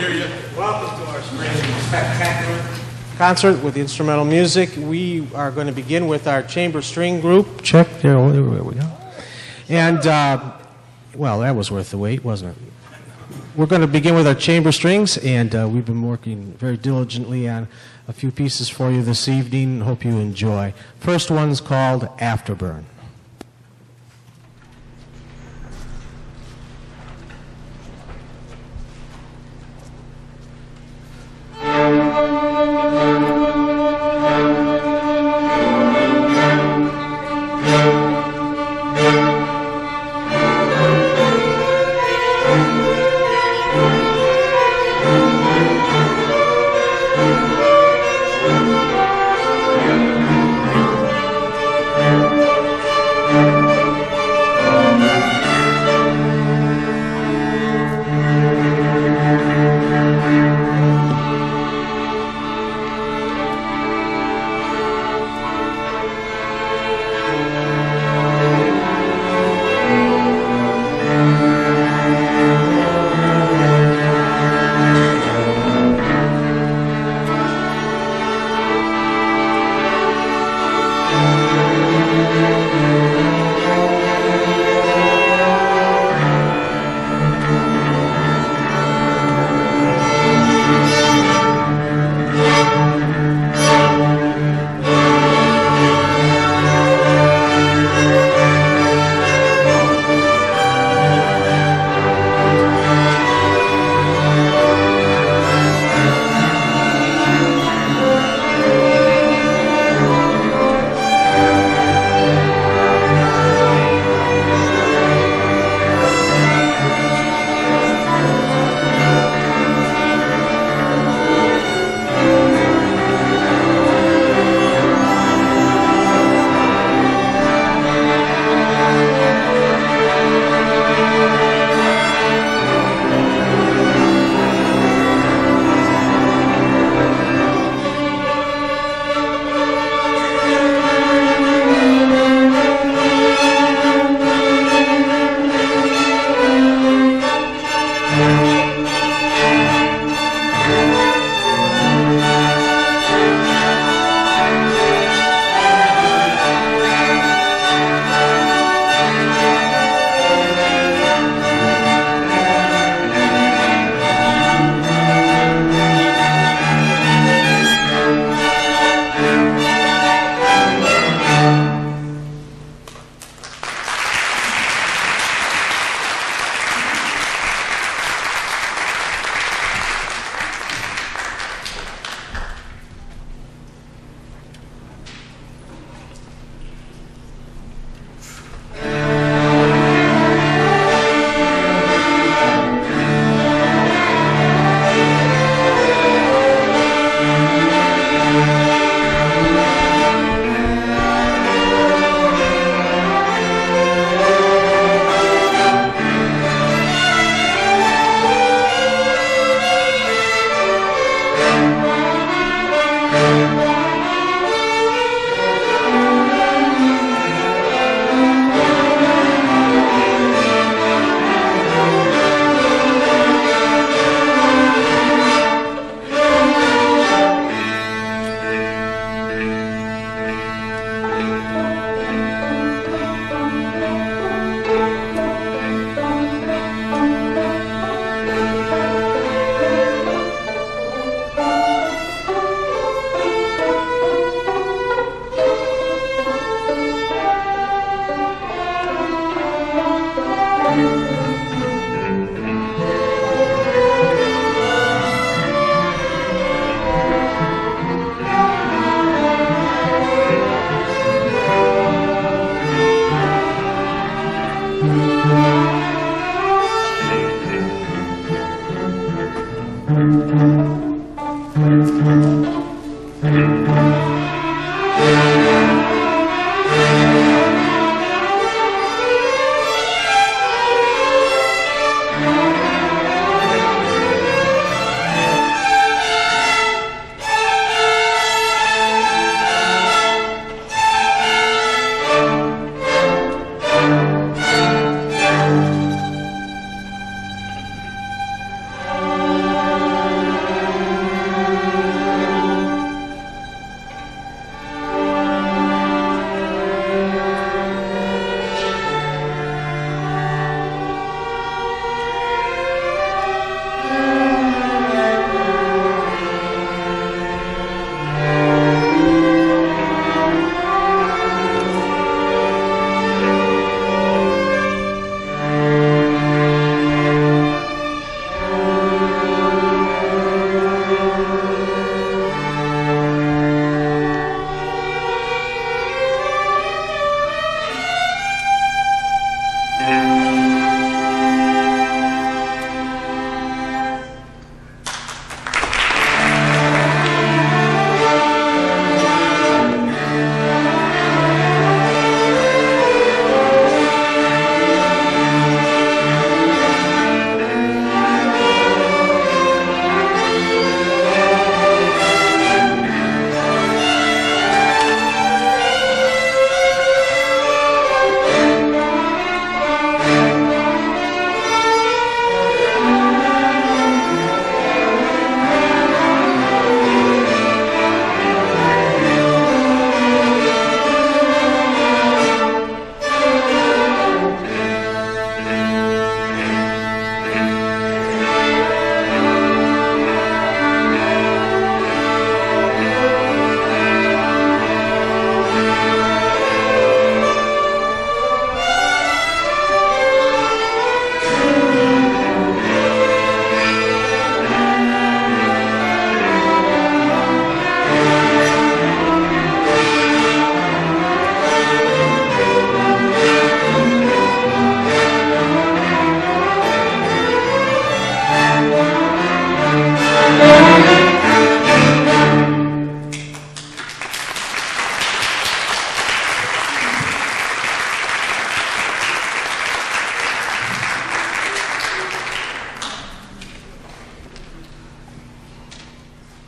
Welcome to our spring spectacular concert with instrumental music. We are going to begin with our chamber string group. Check, there we go. And, well, that was worth the wait, wasn't it? We're going to begin with our chamber strings, and we've been working very diligently on a few pieces for you this evening. Hope you enjoy. First one's called Afterburn.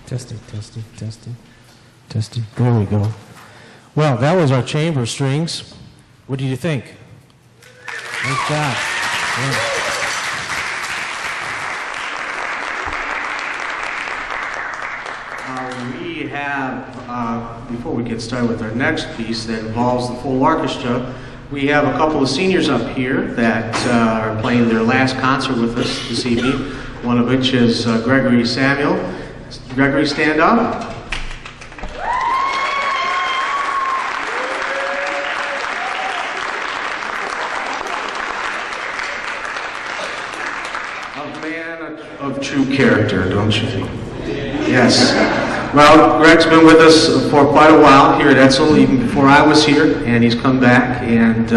Testing, testing, testing, testing. There we go. Well, that was our chamber strings. What do you think? Nice job. Yeah. We have, before we get started with our next piece that involves the full orchestra, we have a couple of seniors up here that are playing their last concert with us this evening, one of which is Gregory Samuel. Gregory, stand up. A man of true character, don't you think? Yes. Well, Greg's been with us for quite a while here at Edsel, even before I was here, and he's come back and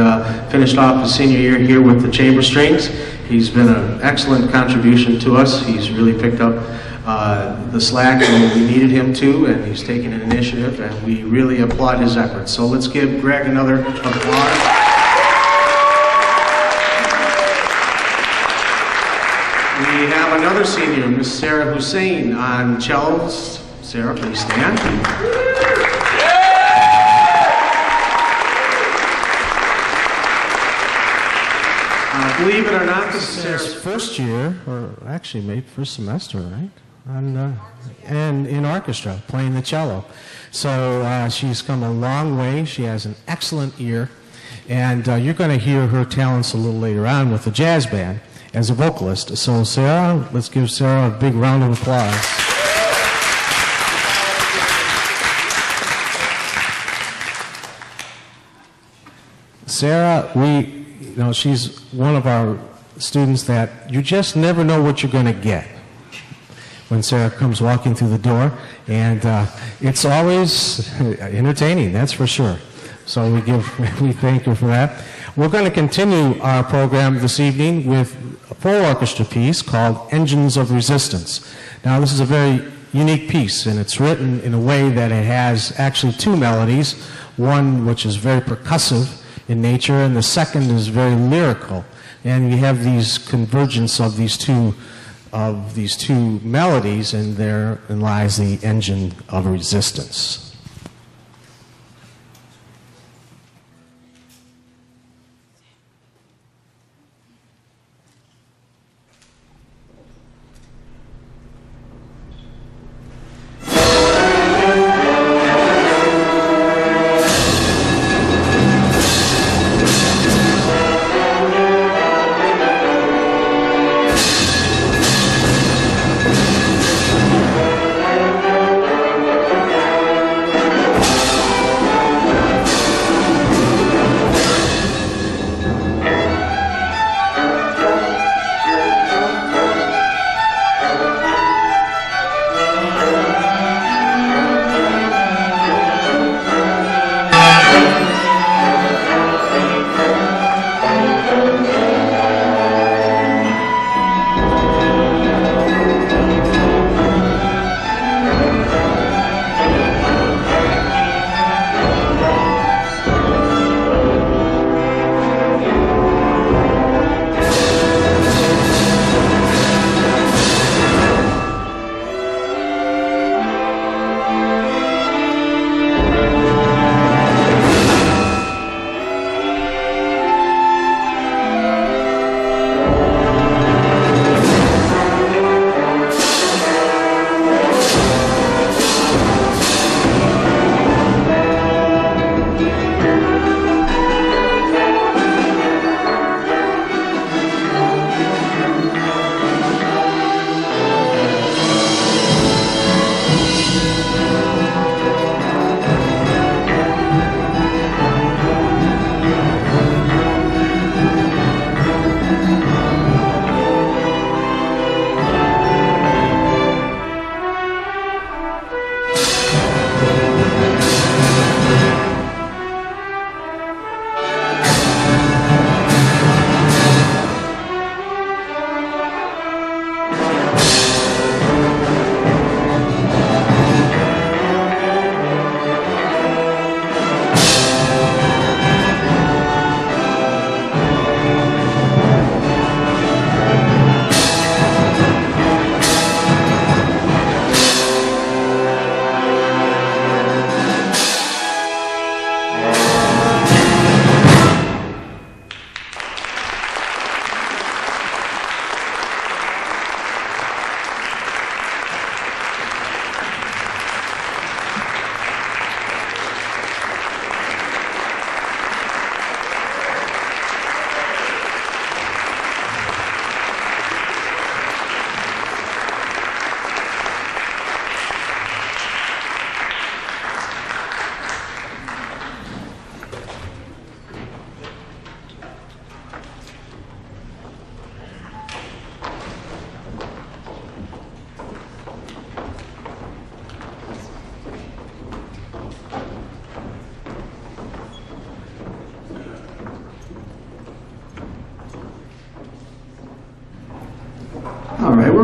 finished off his senior year here with the chamber strings. He's been an excellent contribution to us. He's really picked up the slack when we needed him to, and he's taken an initiative, and we really applaud his efforts. So let's give Greg another applause. We have another senior, Miss Sarah Hussein, on cellos. Sarah, please stand. Believe it or not, this is Sarah's first year, or actually maybe first semester, right? And in orchestra, playing the cello. So she's come a long way. She has an excellent ear, and you're going to hear her talents a little later on with the jazz band as a vocalist. So Sarah, let's give Sarah a big round of applause. Sarah, she's one of our students that you just never know what you're going to get when Sarah comes walking through the door, and it's always entertaining, that's for sure. So we thank her for that. We're going to continue our program this evening with a full orchestra piece called Engines of Resistance. Now, this is a very unique piece, and it's written in a way that it has actually two melodies, one which is very percussive in nature, and the second is very lyrical. And we have these convergence of these two melodies, and therein lies the engine of resistance.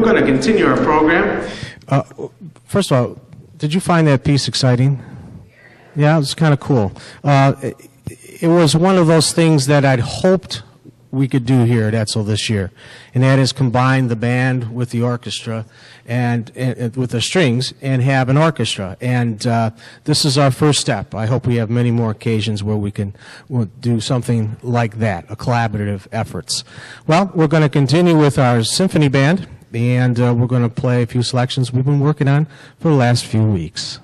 going to continue our program. First of all, did you find that piece exciting? Yeah, it was kind of cool. It was one of those things that I'd hoped we could do here at Edsel this year, and that is combine the band with the orchestra and with the strings and have an orchestra. And this is our first step. I hope we have many more occasions where we'll do something like that, a collaborative efforts. Well, we're going to continue with our symphony band, and we're going to play a few selections we've been working on for the last few weeks.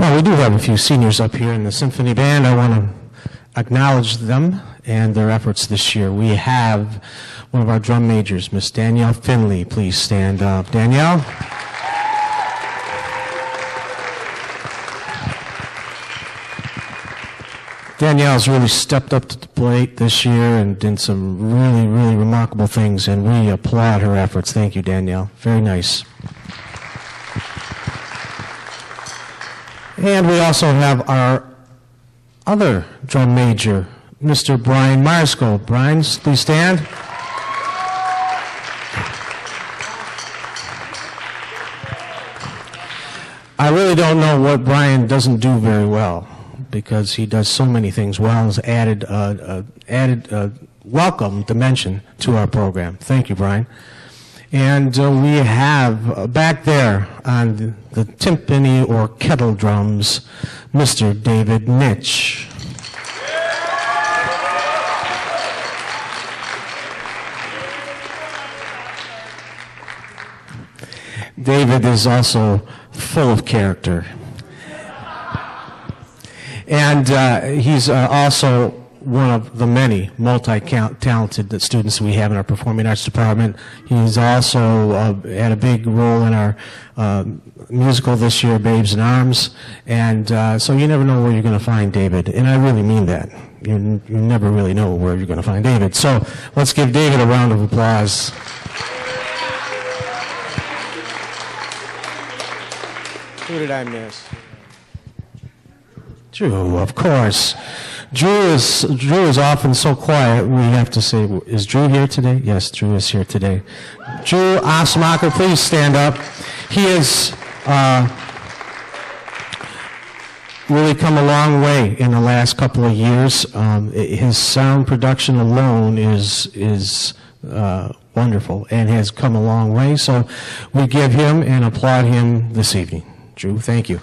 Well, we do have a few seniors up here in the symphony band. I want to acknowledge them and their efforts this year. We have one of our drum majors, Miss Danielle Finley. Please stand up. Danielle? Danielle's really stepped up to the plate this year and did some really, really remarkable things, and we applaud her efforts. Thank you, Danielle. Very nice. And we also have our other drum major, Mr. Brian Marsko. Brian, please stand. I really don't know what Brian doesn't do very well, because he does so many things well. Has added welcome dimension to our program. Thank you, Brian. And we have back there on the timpani or kettle drums, Mr. David Nitch. David is also full of character. And he's also one of the many multi-talented students we have in our performing arts department. He's also had a big role in our musical this year, Babes in Arms. And so you never know where you're going to find David. And I really mean that. You never really know where you're going to find David. So let's give David a round of applause. Who did I miss? Drew, of course. Drew is often so quiet, we have to say, is Drew here today? Yes, Drew is here today. Drew Osmacher, please stand up. He has really come a long way in the last couple of years. His sound production alone is wonderful and has come a long way. So we give him and applaud him this evening. Drew, thank you.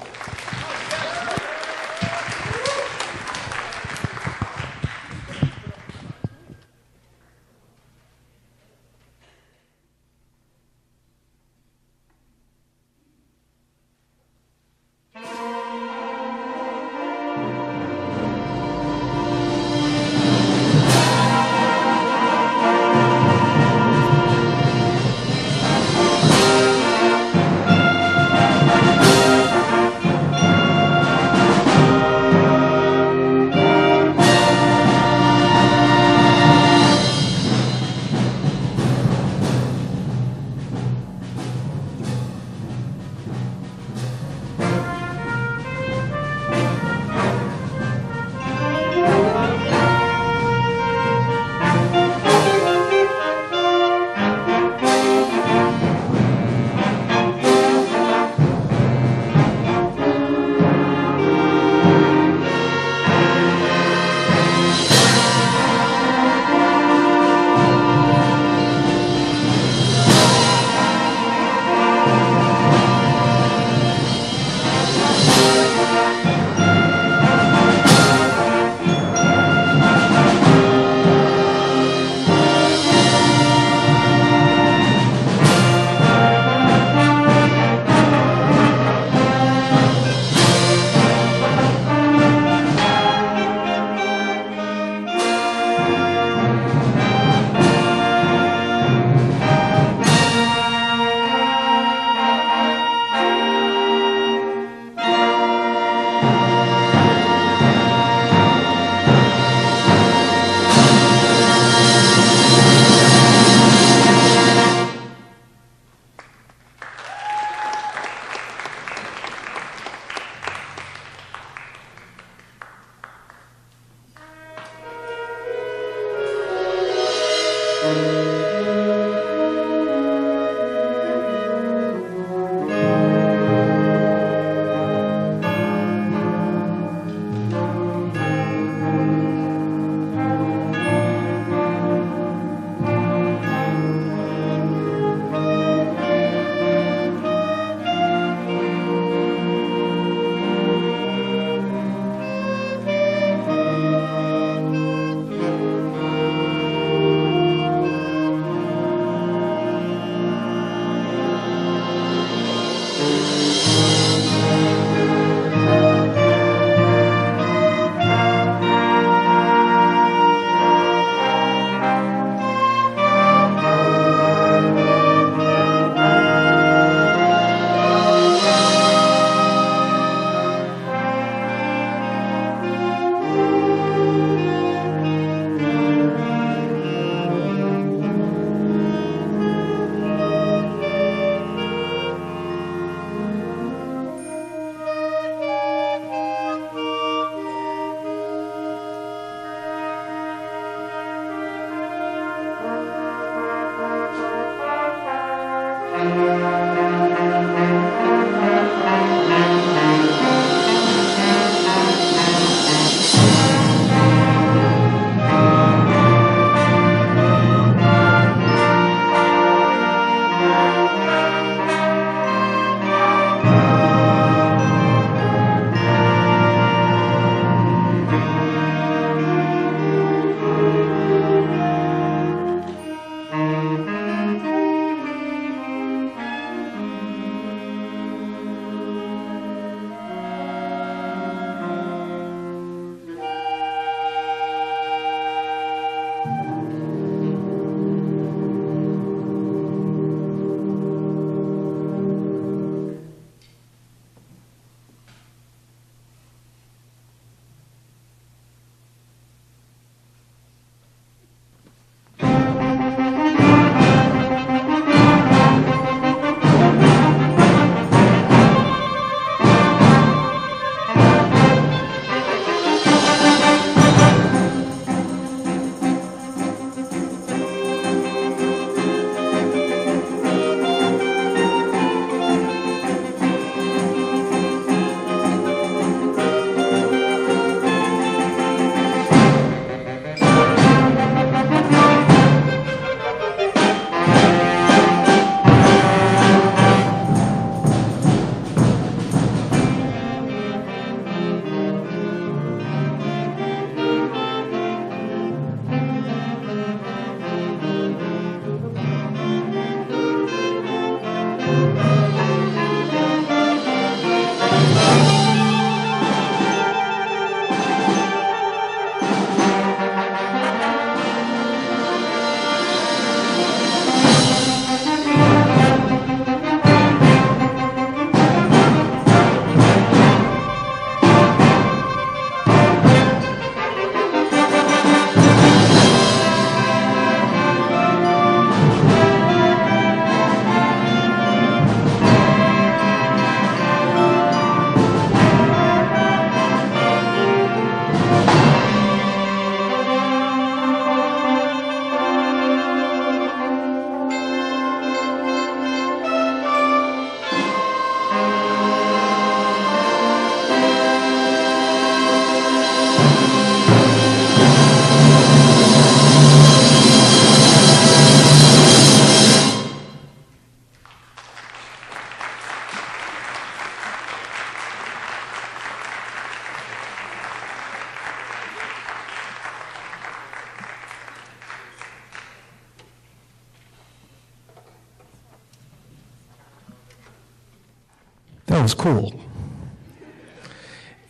That was cool.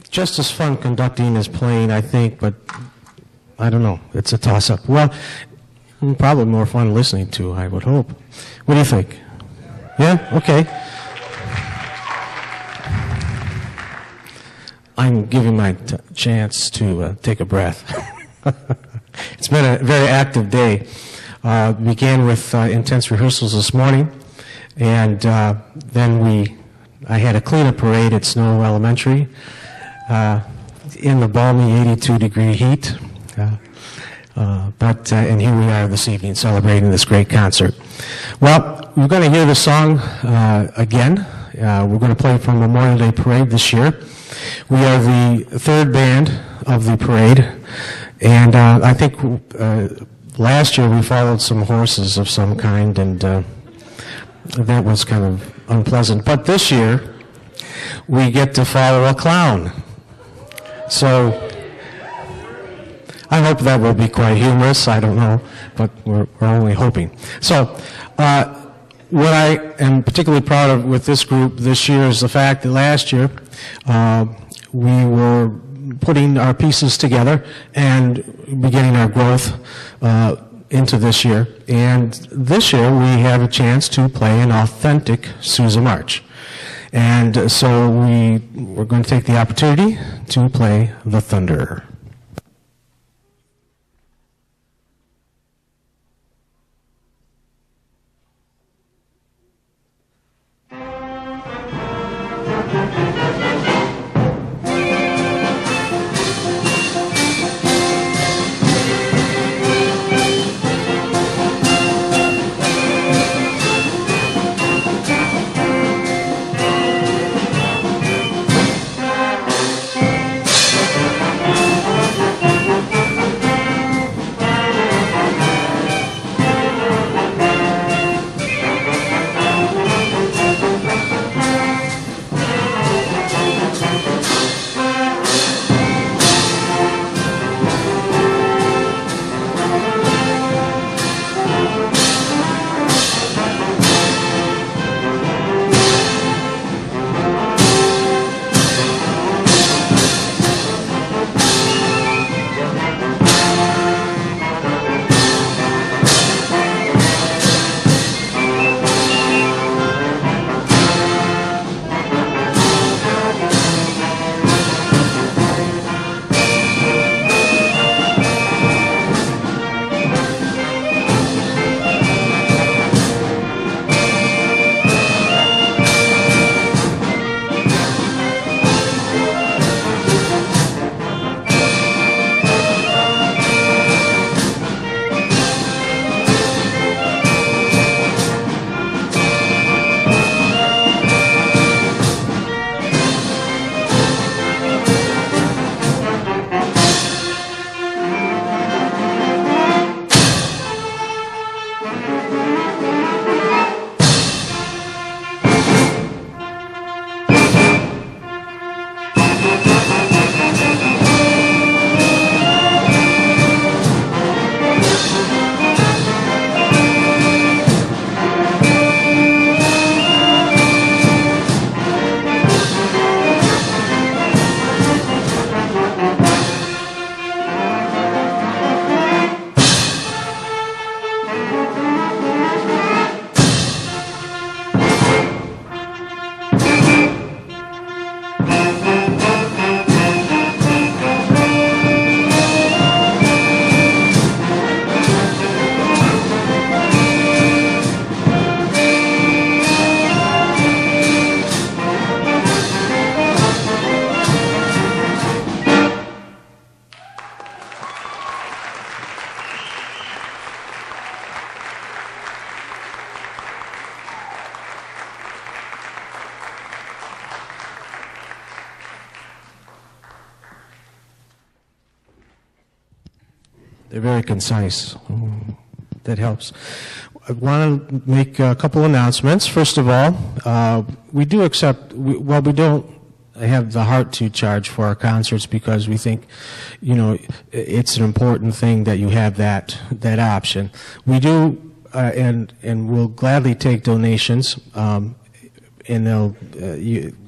Just as fun conducting as playing, I think, but I don't know. It's a toss-up. Well, probably more fun listening to, I would hope. What do you think? Yeah? Okay. I'm giving my chance to take a breath. It's been a very active day. Began with intense rehearsals this morning, and then I had a cleanup parade at Snow Elementary in the balmy 82-degree heat. And here we are this evening celebrating this great concert. Well, we're going to hear the song again. We're going to play from Memorial Day Parade this year. We are the third band of the parade, and I think last year we followed some horses of some kind, and that was kind of unpleasant. But this year we get to follow a clown. So I hope that will be quite humorous. I don't know, but we're only hoping. So what I am particularly proud of with this group this year is the fact that last year we were putting our pieces together and beginning our growth into this year. And this year we have a chance to play an authentic Sousa March. And so we're going to take the opportunity to play The Thunderer. They're very concise. That helps. I want to make a couple announcements. First of all, we do accept, well, we don't have the heart to charge for our concerts because we think, you know, it's an important thing that you have that option. We do, and we'll gladly take donations. and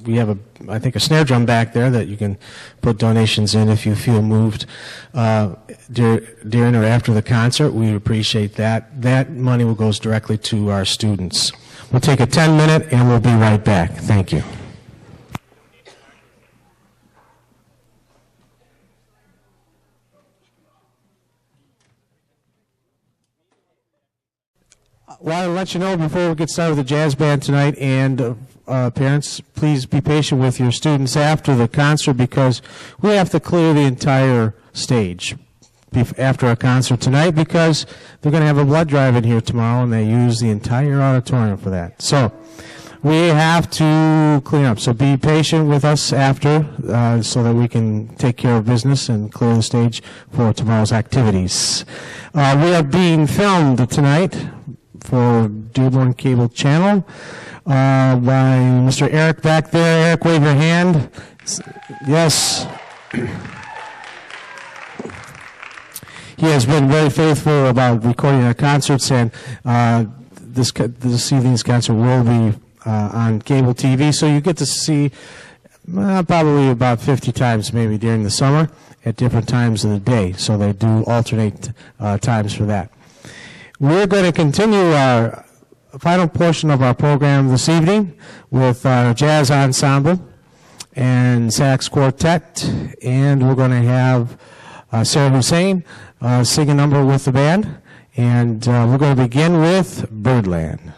we have I think a snare drum back there that you can put donations in if you feel moved during or after the concert. We appreciate that. That money goes directly to our students. We'll take a 10-minute and we'll be right back. Thank you. Well, I'll let you know before we get started with the jazz band tonight, and parents, please be patient with your students after the concert because we have to clear the entire stage after our concert tonight because they're going to have a blood drive in here tomorrow, and they use the entire auditorium for that. So we have to clean up. So be patient with us after so that we can take care of business and clear the stage for tomorrow's activities. We are being filmed tonight for Dearborn Cable Channel by Mr. Eric back there. Eric, wave your hand. Yes. He has been very faithful about recording our concerts, and this evening's concert will be on cable TV, so you get to see probably about 50 times maybe during the summer at different times of the day, so they do alternate times for that. We're going to continue our final portion of our program this evening with our jazz ensemble and sax quartet, and we're going to have Sarah Hussein sing a number with the band, and we're going to begin with Birdland.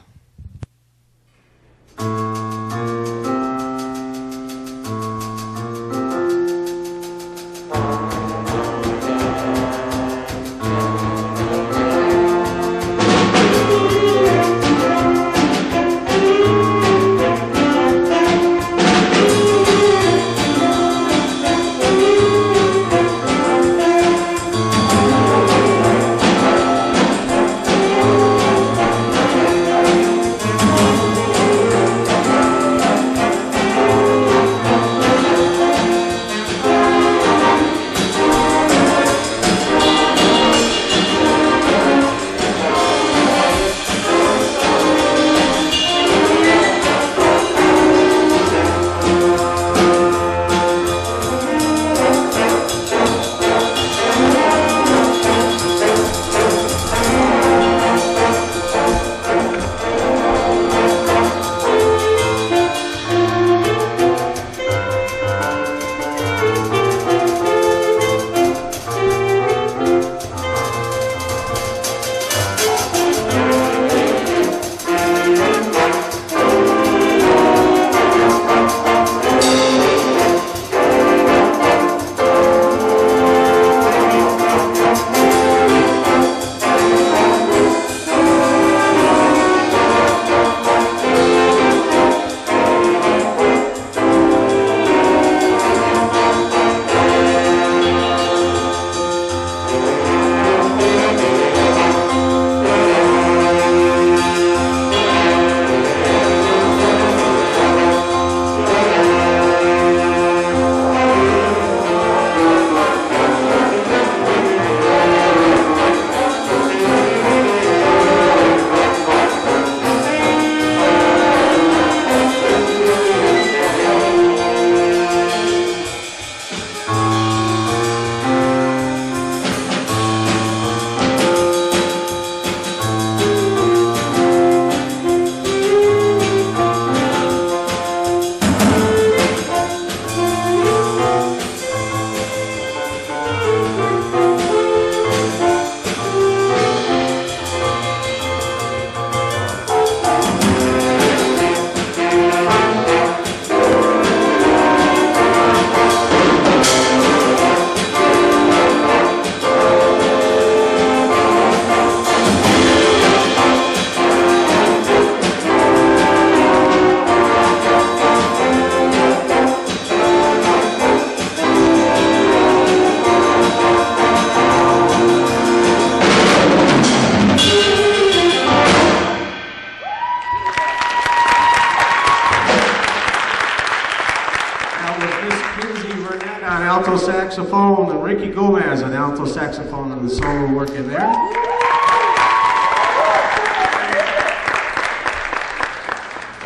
alto saxophone, and Ricky Gomez on alto saxophone and the solo work in there.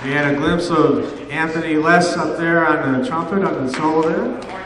We had a glimpse of Anthony Less up there on the trumpet, on the solo there.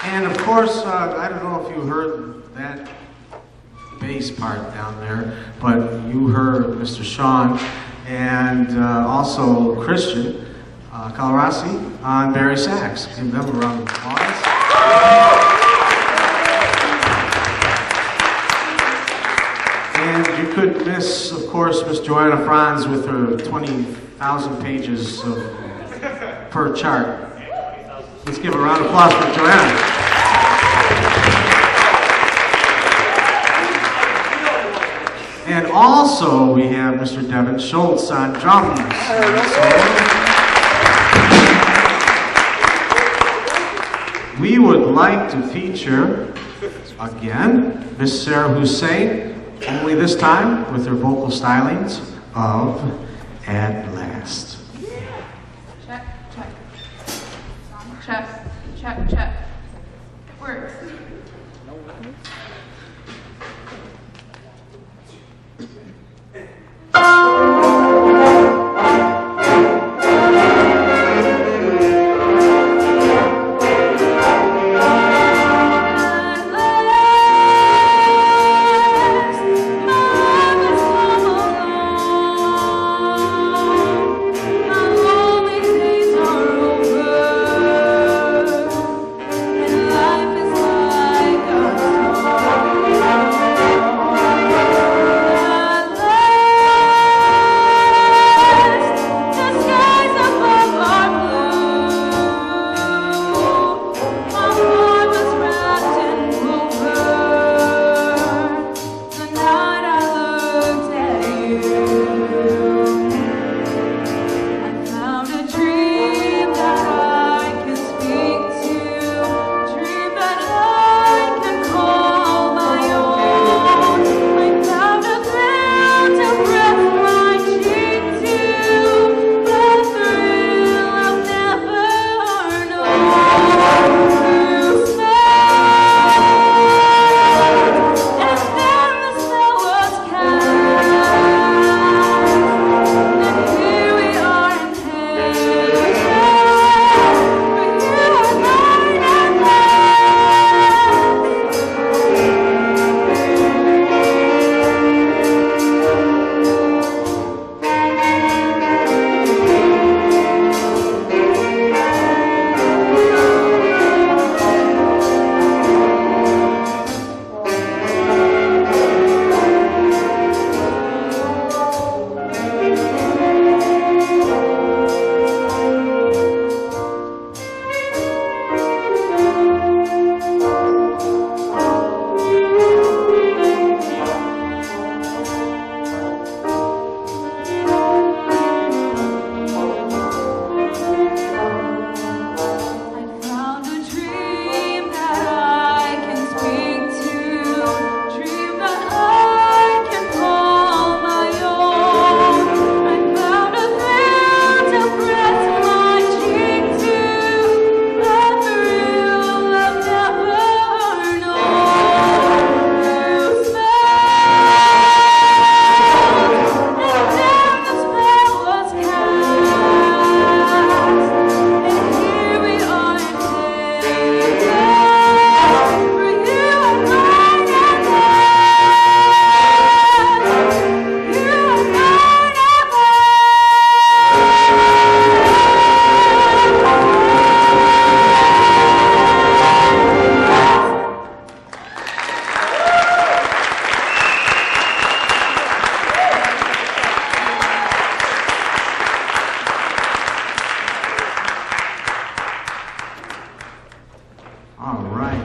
And of course, I don't know if you heard that bass part down there, but you heard Mr. Sean and also Christian Calarasi on Barry sax. Give them a round of applause. And you couldn't miss, of course, Miss Joanna Franz with her 20,000 pages per chart. Let's give a round of applause for Joanna. And also we have Mr. Devin Schultz on drums. We would like to feature, again, Miss Sarah Hussein, only this time with her vocal stylings of At Last. Check, check. Check, check, check. It works.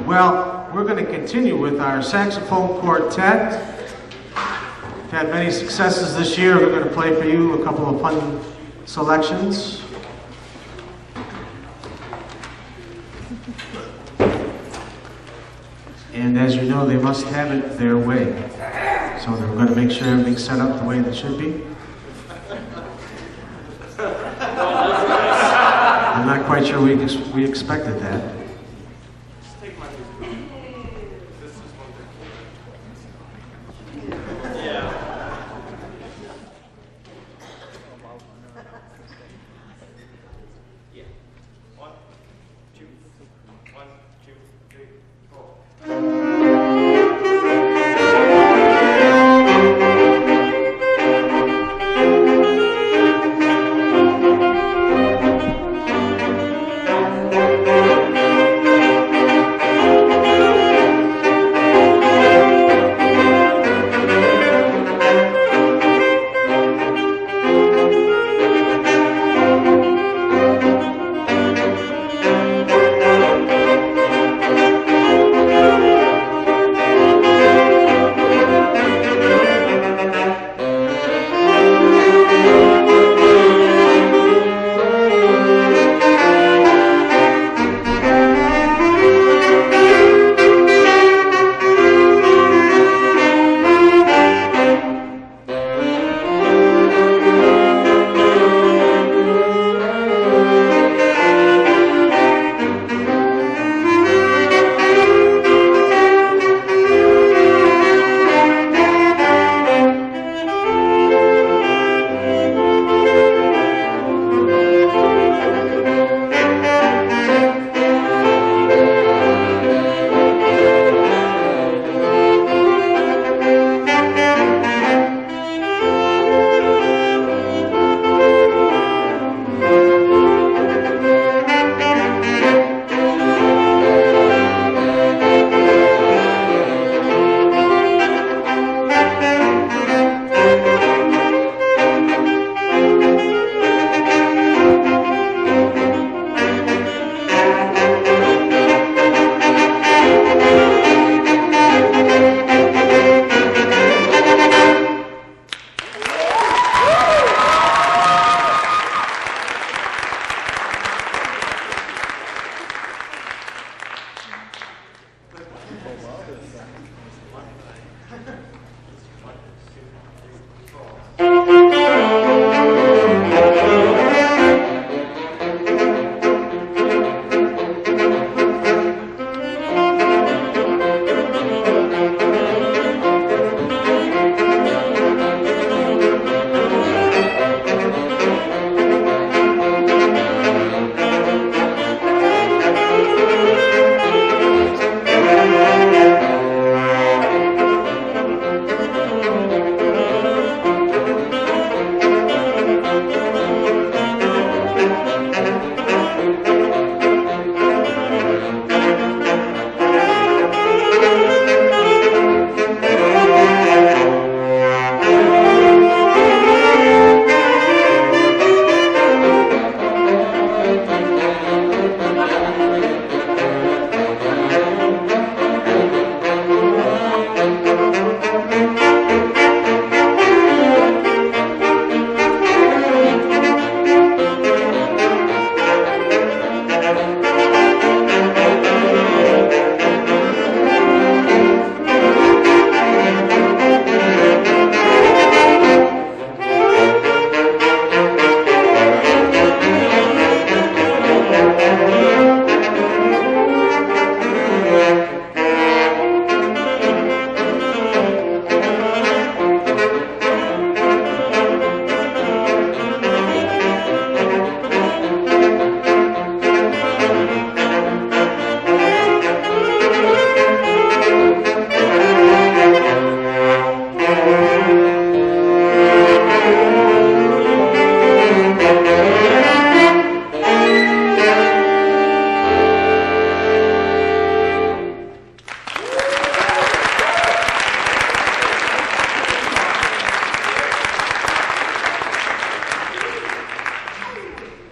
Well, we're going to continue with our saxophone quartet. We've had many successes this year. We're going to play for you a couple of fun selections. And as you know, they must have it their way. So we're going to make sure everything's set up the way it should be. I'm not quite sure we expected that.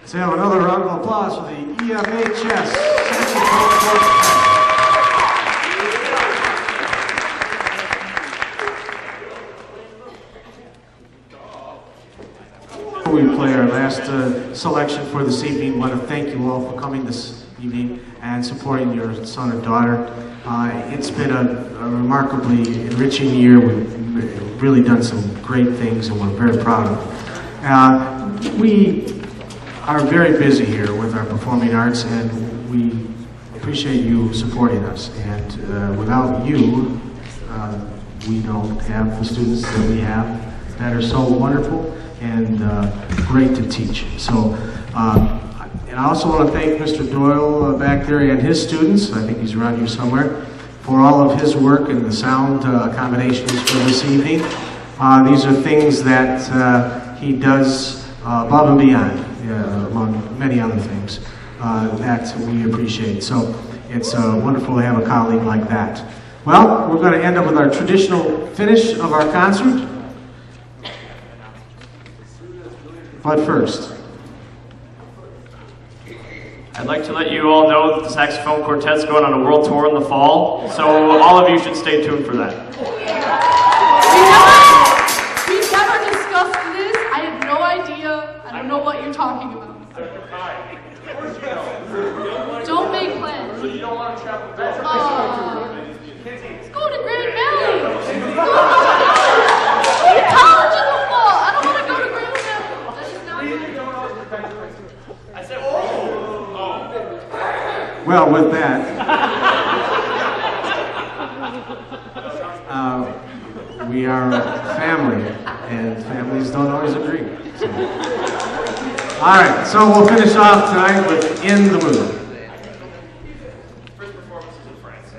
Let's have another round of applause for the EFHS saxophone quartet. Before we play our last selection for this evening, I want to thank you all for coming this evening and supporting your son and daughter. It's been a remarkably enriching year. We've really done some great things and we're very proud of it. We are very busy here with our performing arts and we appreciate you supporting us. And without you, we don't have the students that we have that are so wonderful and great to teach. So, and I also want to thank Mr. Doyle back there and his students, I think he's around here somewhere, for all of his work and the sound accommodations for this evening. These are things that he does above and beyond, among many other things, that we appreciate. So it's wonderful to have a colleague like that. Well, we're going to end up with our traditional finish of our concert. But first, I'd like to let you all know that the Saxophone Quartet's going on a world tour in the fall, so all of you should stay tuned for that. We've never discussed this. I have no idea. I don't know what you're talking about. Don't make plans. You don't want to travel back. Let's go to Grand Valley. College in the fall. I don't want to go to Grand Valley. That is not I said, oh. well, with that, we are family, and families don't always agree. So. All right, so we'll finish off tonight with In the Mood. First performance is in France.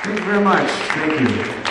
Thank you very much. Thank you.